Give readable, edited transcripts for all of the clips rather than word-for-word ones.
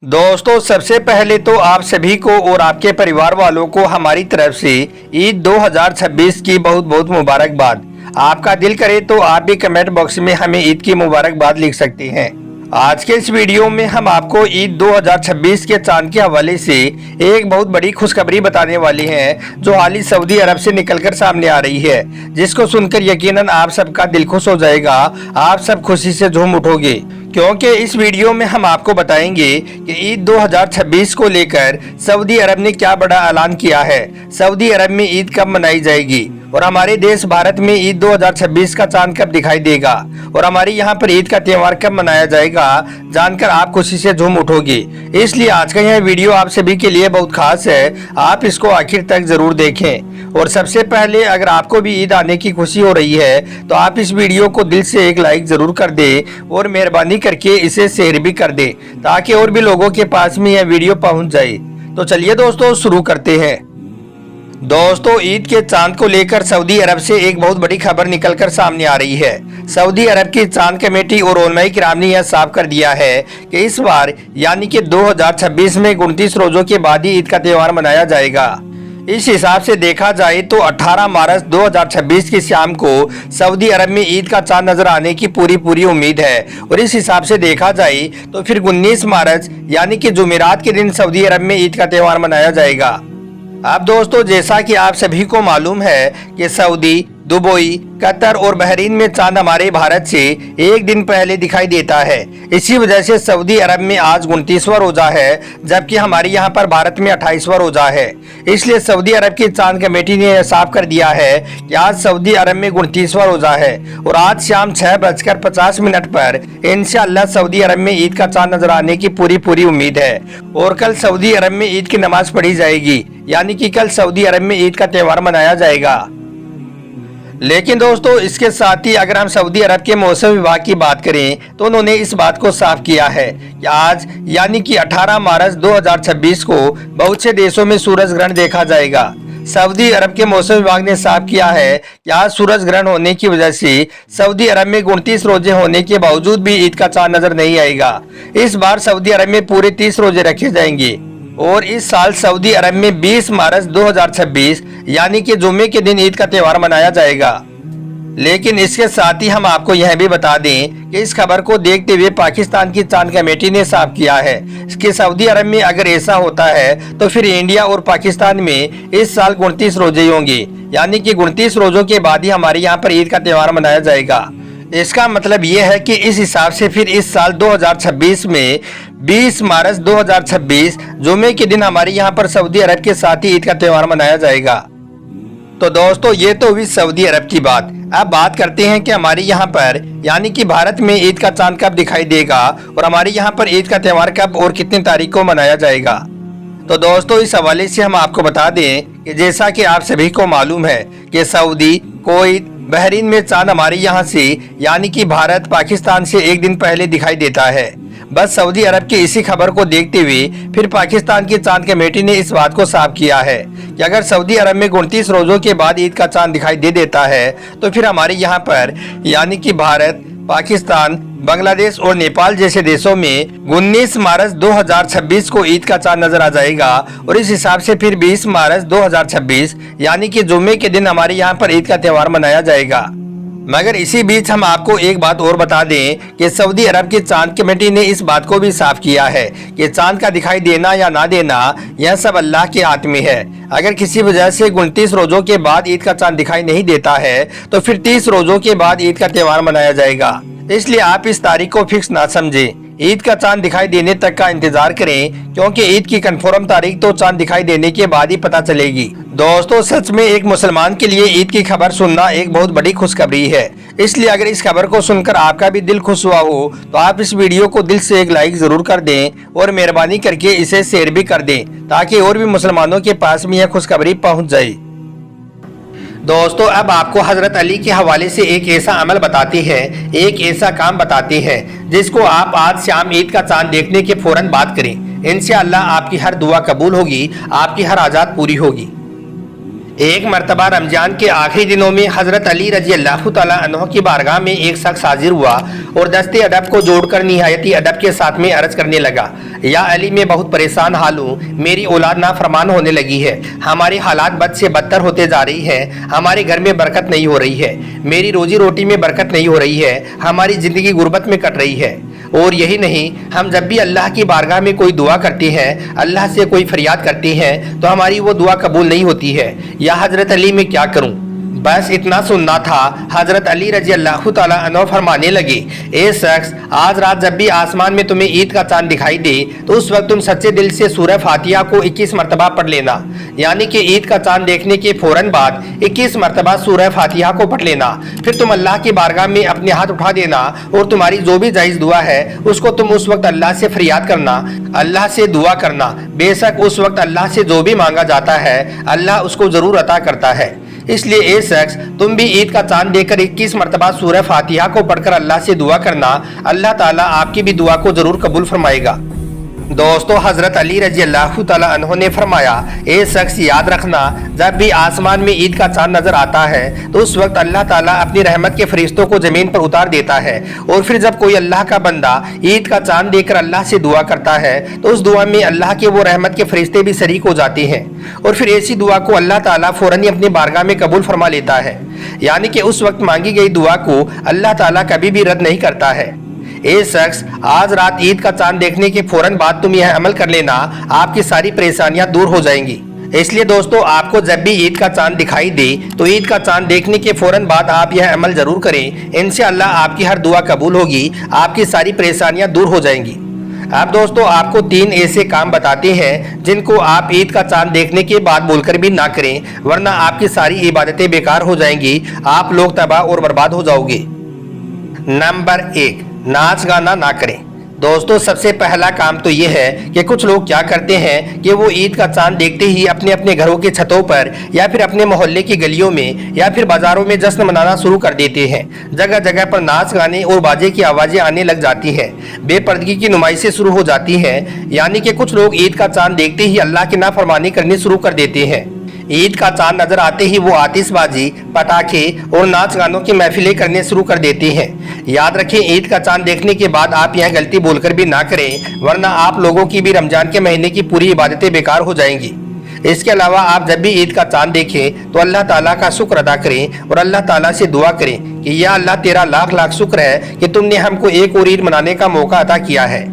दोस्तों, सबसे पहले तो आप सभी को और आपके परिवार वालों को हमारी तरफ से ईद 2026 की बहुत बहुत मुबारकबाद। आपका दिल करे तो आप भी कमेंट बॉक्स में हमें ईद की मुबारकबाद लिख सकते हैं। आज के इस वीडियो में हम आपको ईद 2026 के चांद के हवाले से एक बहुत बड़ी खुशखबरी बताने वाले हैं, जो हाल ही सऊदी अरब से निकलकर सामने आ रही है, जिसको सुनकर यकीनन आप सबका दिल खुश हो जाएगा। आप सब खुशी से झूम उठोगे, क्योंकि इस वीडियो में हम आपको बताएंगे कि ईद 2026 को लेकर सऊदी अरब ने क्या बड़ा ऐलान किया है, सऊदी अरब में ईद कब मनाई जाएगी और हमारे देश भारत में ईद 2026 का चांद कब दिखाई देगा और हमारे यहाँ पर ईद का त्योहार कब मनाया जाएगा, जानकर आप खुशी से झूम उठोगे। इसलिए आज का यह वीडियो आप सभी के लिए बहुत खास है, आप इसको आखिर तक जरूर देखें। और सबसे पहले, अगर आपको भी ईद आने की खुशी हो रही है तो आप इस वीडियो को दिल से एक लाइक जरूर कर दें और मेहरबानी करके इसे शेयर भी कर दें, ताकि और भी लोगों के पास में यह वीडियो पहुंच जाए। तो चलिए दोस्तों, शुरू करते हैं। दोस्तों, ईद के चांद को लेकर सऊदी अरब से एक बहुत बड़ी खबर निकलकर सामने आ रही है। सऊदी अरब की चांद कमेटी और उलमाए किराम ने यह साफ कर दिया है कि इस बार यानी कि 2026 में 29 रोजों के बाद ही ईद का त्योहार मनाया जाएगा। इस हिसाब से देखा जाए तो 18 मार्च 2026 की शाम को सऊदी अरब में ईद का चांद नजर आने की पूरी उम्मीद है। और इस हिसाब से देखा जाए तो फिर 19 मार्च यानी कि जुमेरात के दिन सऊदी अरब में ईद का त्योहार मनाया जाएगा। अब दोस्तों, जैसा कि आप सभी को मालूम है कि सऊदी, दुबई, कतर और बहरीन में चांद हमारे भारत से एक दिन पहले दिखाई देता है। इसी वजह से सऊदी अरब में आज 29वां रोजा है, जबकि हमारे यहाँ पर भारत में 28वां रोजा है। इसलिए सऊदी अरब की चांद कमेटी ने साफ कर दिया है कि आज सऊदी अरब में 29वां रोजा है और आज शाम 6:50 पर इंशाअल्लाह सऊदी अरब में ईद का चांद नजर आने की पूरी उम्मीद है। और कल सऊदी अरब में ईद की नमाज पढ़ी जाएगी, यानी कि कल सऊदी अरब में ईद का त्योहार मनाया जाएगा। लेकिन दोस्तों, इसके साथ ही अगर हम सऊदी अरब के मौसम विभाग की बात करें तो उन्होंने इस बात को साफ किया है कि आज यानी कि 18 मार्च 2026 को बहुत से देशों में सूरज ग्रहण देखा जाएगा। सऊदी अरब के मौसम विभाग ने साफ किया है कि आज सूरज ग्रहण होने की वजह से सऊदी अरब में 29 रोजे होने के बावजूद भी ईद का चांद नजर नहीं आएगा। इस बार सऊदी अरब में पूरे 30 रोजे रखे जाएंगे और इस साल सऊदी अरब में 20 मार्च 2026 यानी कि जुम्मे के दिन ईद का त्योहार मनाया जाएगा। लेकिन इसके साथ ही हम आपको यह भी बता दें कि इस खबर को देखते हुए पाकिस्तान की चांद कमेटी ने साफ किया है कि सऊदी अरब में अगर ऐसा होता है तो फिर इंडिया और पाकिस्तान में इस साल 29 रोजे होंगे, यानी कि 29 रोजों के बाद ही हमारे यहाँ पर ईद का त्योहार मनाया जाएगा। इसका मतलब यह है कि इस हिसाब से फिर इस साल 2026 में 20 मार्च 2026 जुमे के दिन हमारे यहाँ पर सऊदी अरब के साथ ही ईद का त्योहार मनाया जाएगा। तो दोस्तों, ये तो हुई सऊदी अरब की बात। अब बात करते हैं कि हमारे यहाँ पर यानी कि भारत में ईद का चांद कब दिखाई देगा और हमारे यहाँ पर ईद का त्योहार कब और कितनी तारीख को मनाया जाएगा। तो दोस्तों, इस हवाले से हम आपको बता दें कि जैसा कि आप सभी को मालूम है कि सऊदी, कुवैत, बहरीन में चांद हमारे यहाँ से यानी कि भारत पाकिस्तान से एक दिन पहले दिखाई देता है। बस सऊदी अरब की इसी खबर को देखते हुए फिर पाकिस्तान की चांद कमेटी ने इस बात को साफ किया है कि अगर सऊदी अरब में 29 रोजों के बाद ईद का चांद दिखाई दे देता है तो फिर हमारे यहाँ पर यानी कि भारत, पाकिस्तान, बांग्लादेश और नेपाल जैसे देशों में 19 मार्च 2026 को ईद का चांद नजर आ जाएगा। और इस हिसाब से फिर 20 मार्च 2026 यानी कि जुम्मे के दिन हमारे यहाँ पर ईद का त्योहार मनाया जाएगा। मगर इसी बीच हम आपको एक बात और बता दें कि सऊदी अरब की चांद कमेटी ने इस बात को भी साफ किया है कि चांद का दिखाई देना या ना देना यह सब अल्लाह के हाथ में है। अगर किसी वजह से 29 रोजों के बाद ईद का चांद दिखाई नहीं देता है तो फिर 30 रोजों के बाद ईद का त्योहार मनाया जाएगा। इसलिए आप इस तारीख को फिक्स ना समझें, ईद का चांद दिखाई देने तक का इंतजार करें, क्योंकि ईद की कंफर्म तारीख तो चांद दिखाई देने के बाद ही पता चलेगी। दोस्तों, सच में एक मुसलमान के लिए ईद की खबर सुनना एक बहुत बड़ी खुशखबरी है। इसलिए अगर इस खबर को सुनकर आपका भी दिल खुश हुआ हो तो आप इस वीडियो को दिल से एक लाइक जरूर कर दें और मेहरबानी करके इसे शेयर भी कर दें, ताकि और भी मुसलमानों के पास में यह खुशखबरी पहुंच जाए। दोस्तों, अब आपको हजरत अली के हवाले से एक ऐसा अमल बताते हैं, एक ऐसा काम बताते हैं जिसको आप आज शाम ईद का चांद देखने के फौरन बात करें। इंशाअल्लाह आपकी हर दुआ कबूल होगी, आपकी हर आजाद पूरी होगी। एक मर्तबा रमजान के आखिरी दिनों में हजरत अली रजी अल्लाह तआला अन्हु की बारगाह में एक शख्स हाजिर हुआ और दस्ते अदब को जोड़कर निहायती अदब के साथ में अर्ज करने लगा, या अली मैं बहुत परेशान हाल हूँ, मेरी औलाद नाफरमान होने लगी है, हमारी हालात बद से बदतर होते जा रही है, हमारे घर में बरकत नहीं हो रही है, मेरी रोजी रोटी में बरकत नहीं हो रही है, हमारी ज़िंदगी गुर्बत में कट रही है। और यही नहीं, हम जब भी अल्लाह की बारगाह में कोई दुआ करते हैं, अल्लाह से कोई फरियाद करते हैं, तो हमारी वो दुआ कबूल नहीं होती है। या हजरत अली मैं क्या करूं? बस इतना सुनना था। हजरत अली रजी अल्लाह तआला अन्हु फरमाने लगे, ए शख्स, आज रात जब भी आसमान में तुम्हें ईद का चांद दिखाई दे तो उस वक्त तुम सच्चे दिल से सूरह फातिहा को 21 मरतबा पढ़ लेना, यानी कि ईद का चांद देखने के फौरन बाद 21 मरतबा सूरह फातिहा को पढ़ लेना। फिर तुम अल्लाह की बारगाह में अपने हाथ उठा देना और तुम्हारी जो भी जायज़ दुआ है उसको तुम उस वक्त अल्लाह से फरियाद करना, अल्लाह से दुआ करना। बेशक उस वक्त अल्लाह से जो भी मांगा जाता है अल्लाह उसको ज़रूर अता करता है। इसलिए ए शख्स, तुम भी ईद का चांद देखकर 21 मरतबा सूरह फातिहा को पढ़कर अल्लाह से दुआ करना, अल्लाह ताला आपकी भी दुआ को जरूर कबूल फरमाएगा। दोस्तों, हजरत अली रजी अल्लाह तआला अन्हु ने फरमाया, ए शख्स याद रखना, जब भी आसमान में ईद का चांद नजर आता है तो उस वक्त अल्लाह ताला अपनी रहमत के फरिश्तों को जमीन पर उतार देता है। और फिर जब कोई अल्लाह का बंदा ईद का चांद देखकर अल्लाह से दुआ करता है तो उस दुआ में अल्लाह के वो रहमत के फरिश्ते भी शरीक हो जाते हैं और फिर ऐसी दुआ को अल्लाह ताला फौरन ही अपनी बारगाह में कबूल फरमा लेता है, यानी कि उस वक्त मांगी गई दुआ को अल्लाह ताला कभी भी रद्द नहीं करता है। ए शख्स, आज रात ईद का चांद देखने के फौरन बाद तुम यह अमल कर लेना, आपकी सारी परेशानियां दूर हो जाएंगी। इसलिए दोस्तों, आपको जब भी ईद का चांद दिखाई दे तो ईद का चांद देखने के फौरन बाद आप यह अमल जरूर करें। इंशाअल्लाह आपकी हर दुआ कबूल होगी, आपकी सारी परेशानियां दूर हो जाएंगी। अब दोस्तों, आपको 3 ऐसे काम बताते हैं जिनको आप ईद का चांद देखने के बाद बोलकर भी ना करें, वरना आपकी सारी इबादतें बेकार हो जाएंगी, आप लोग तबाह और बर्बाद हो जाओगे। नंबर 1, नाच गाना ना करें। दोस्तों, सबसे पहला काम तो ये है कि कुछ लोग क्या करते हैं कि वो ईद का चांद देखते ही अपने अपने घरों के छतों पर या फिर अपने मोहल्ले की गलियों में या फिर बाजारों में जश्न मनाना शुरू कर देते हैं। जगह जगह पर नाच गाने और बाजे की आवाज़ें आने लग जाती हैं, बेपर्दगी की नुमाइशें शुरू हो जाती हैं, यानी कि कुछ लोग ईद का चांद देखते ही अल्लाह की नाफरमानी करनी शुरू कर देते हैं। ईद का चांद नजर आते ही वो आतिशबाजी, पटाखे और नाच गानों की महफिलें करने शुरू कर देते हैं। याद रखें, ईद का चांद देखने के बाद आप यह गलती बोलकर भी ना करें, वरना आप लोगों की भी रमजान के महीने की पूरी इबादतें बेकार हो जाएंगी। इसके अलावा आप जब भी ईद का चांद देखें तो अल्लाह ताला का शुक्र अदा करें और अल्लाह ताला से दुआ करें कि या अल्लाह, तेरा लाख लाख शुक्र है कि तुमने हमको एक और ईद मनाने का मौका अता किया है।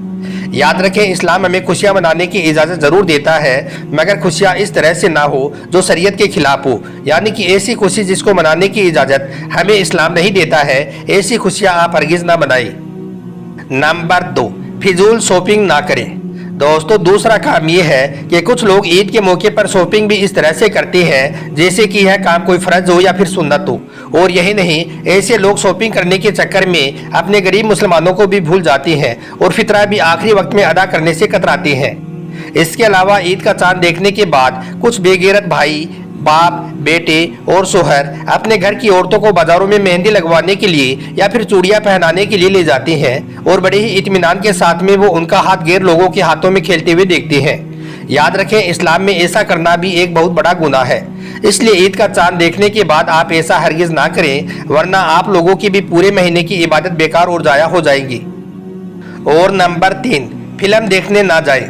याद रखें, इस्लाम हमें खुशियां मनाने की इजाज़त ज़रूर देता है, मगर खुशियां इस तरह से ना हो जो शरीयत के खिलाफ हो, यानी कि ऐसी खुशी जिसको मनाने की इजाज़त हमें इस्लाम नहीं देता है, ऐसी खुशियां आप हरगिज़ ना मनाएं। नंबर 2, फिजूल शॉपिंग ना करें। दोस्तों, दूसरा काम ये है कि कुछ लोग ईद के मौके पर शॉपिंग भी इस तरह से करते हैं जैसे कि यह काम कोई फ़र्ज हो या फिर सुन्नत हो। और यही नहीं, ऐसे लोग शॉपिंग करने के चक्कर में अपने गरीब मुसलमानों को भी भूल जाते हैं और फितरा भी आखिरी वक्त में अदा करने से कतराते हैं। इसके अलावा ईद का चांद देखने के बाद कुछ बेगैरत भाई, बाप, बेटे और शोहर अपने घर की औरतों को बाजारों में मेहंदी लगवाने के लिए या फिर चूड़ियां पहनाने के लिए ले जाते हैं और बड़े ही इत्मीनान के साथ में वो उनका हाथ गैर लोगों के हाथों में खेलते हुए देखते हैं। याद रखें, इस्लाम में ऐसा करना भी एक बहुत बड़ा गुनाह है। इसलिए ईद का चांद देखने के बाद आप ऐसा हरगिज ना करें, वरना आप लोगों की भी पूरे महीने की इबादत बेकार और जाया हो जाएगी। और नंबर 3, फिल्म देखने ना जाए।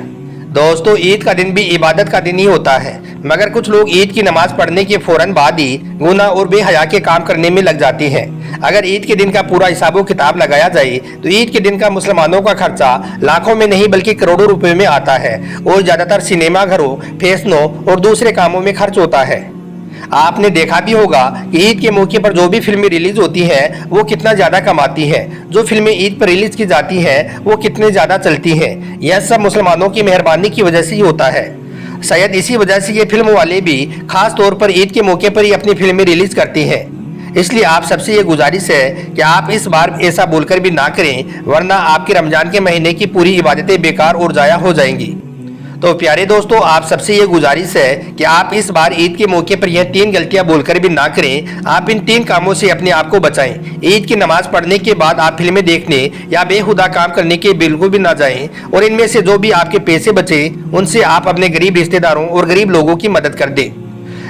दोस्तों, ईद का दिन भी इबादत का दिन ही होता है, मगर कुछ लोग ईद की नमाज पढ़ने के फौरन बाद ही गुनाह और बेहया के काम करने में लग जाते हैं। अगर ईद के दिन का पूरा हिसाब किताब लगाया जाए तो ईद के दिन का मुसलमानों का खर्चा लाखों में नहीं बल्कि करोड़ों रुपए में आता है और ज़्यादातर सिनेमा घरों, फैशनों और दूसरे कामों में खर्च होता है। आपने देखा भी होगा कि ईद के मौके पर जो भी फिल्में रिलीज होती हैं वो कितना ज़्यादा कमाती हैं, जो फिल्में ईद पर रिलीज की जाती हैं वो कितने ज़्यादा चलती हैं। यह सब मुसलमानों की मेहरबानी की वजह से ही होता है। शायद इसी वजह से ये फिल्म वाले भी खास तौर पर ईद के मौके पर ही अपनी फिल्में रिलीज करते हैं। इसलिए आप सबसे ये गुजारिश है कि आप इस बार ऐसा बोलकर भी ना करें, वरना आपके रमजान के महीने की पूरी इबादतें बेकार और ज़ाया हो जाएंगी। तो प्यारे दोस्तों, आप सबसे ये गुजारिश है कि आप इस बार ईद के मौके पर यह 3 गलतियां बोलकर भी ना करें। आप इन 3 कामों से अपने आप को बचाएं। ईद की नमाज पढ़ने के बाद आप फिल्में देखने या बेहुदा काम करने के बिल्कुल भी ना जाएं और इनमें से जो भी आपके पैसे बचे उनसे आप अपने गरीब रिश्तेदारों और गरीब लोगों की मदद कर दें।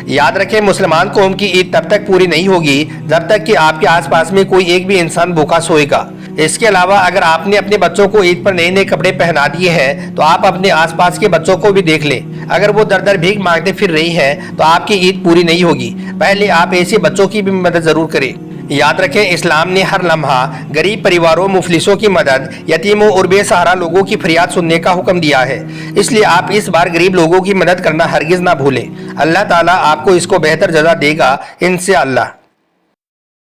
याद रखें, मुसलमान कौम की ईद तब तक पूरी नहीं होगी जब तक कि आपके आसपास में कोई एक भी इंसान भूखा सोएगा। इसके अलावा अगर आपने अपने बच्चों को ईद पर नए नए कपड़े पहना दिए हैं तो आप अपने आसपास के बच्चों को भी देख लें। अगर वो दर दर भीख मांगते फिर रही हैं तो आपकी ईद पूरी नहीं होगी। पहले आप ऐसे बच्चों की भी मदद जरूर करें। याद रखें, इस्लाम ने हर लम्हा गरीब परिवारों, मुफलिसों की मदद, यतीमों और बेसहारा लोगों की फरियाद सुनने का हुक्म दिया है। इसलिए आप इस बार गरीब लोगों की मदद करना हरगिज ना भूलें। अल्लाह ताला आपको इसको बेहतर जज़ा देगा इंशाअल्लाह।